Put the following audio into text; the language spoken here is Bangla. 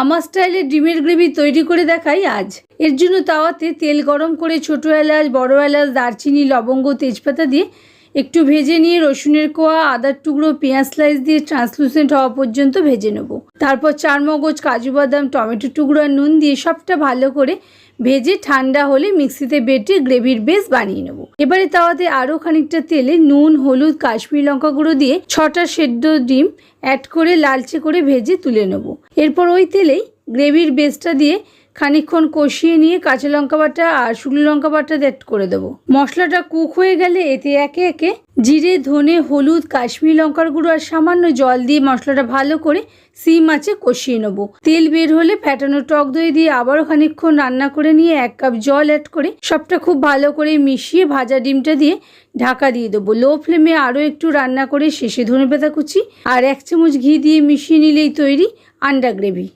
আমার স্টাইলে ডিমের গ্রেভি তৈরি করে দেখাই আজ। এর জন্য তাওয়াতে তেল গরম করে ছোটো এলাচ, বড় এলাচ, দারচিনি, লবঙ্গ, তেজপাতা দিয়ে একটু ভেজে নিয়ে রসুনের কোয়া, আদার টুকরো, পেঁয়াজ স্লাইস দিয়ে ট্রান্সলুসেন্ট হওয়া পর্যন্ত ভেজে নেব। তারপর চারমগজ, কাজু বাদাম, টমেটো টুকরো আর নুন দিয়ে সবটা ভালো করে ভেজে ঠান্ডা হলে মিক্সিতে বেটে গ্রেভির বেস বানিয়ে নেব। এবারে তাওয়াতে আরও খানিকটা তেলে নুন, হলুদ, কাশ্মীরি লঙ্কা গুঁড়ো দিয়ে 6টা সেদ্ধ ডিম অ্যাড করে লালচে করে ভেজে তুলে নেব। এরপর ওই তেলেই গ্রেভির বেসটা দিয়ে খানিকক্ষণ কষিয়ে নিয়ে কাঁচা লঙ্কা বাটা আর শুকনো লঙ্কা বাটা অ্যাড করে দেবো। মশলাটা কুক হয়ে গেলে এতে একে একে জিরে, ধনে, হলুদ, কাশ্মীরি লঙ্কার গুঁড়ো আর সামান্য জল দিয়ে মশলাটা ভালো করে সিম আঁচে কষিয়ে নেব। তেল বের হলে ফ্যাটানো টক দই দিয়ে আবারও খানিকক্ষণ রান্না করে নিয়ে 1 কাপ জল অ্যাড করে সবটা খুব ভালো করে মিশিয়ে ভাজা ডিমটা দিয়ে ঢাকা দিয়ে দেবো। লো ফ্লেমে আরও একটু রান্না করে শেষে ধনেপাতা কুচি আর 1 চামচ ঘি দিয়ে মিশিয়ে নিলেই তৈরি আন্ডা গ্রেভি।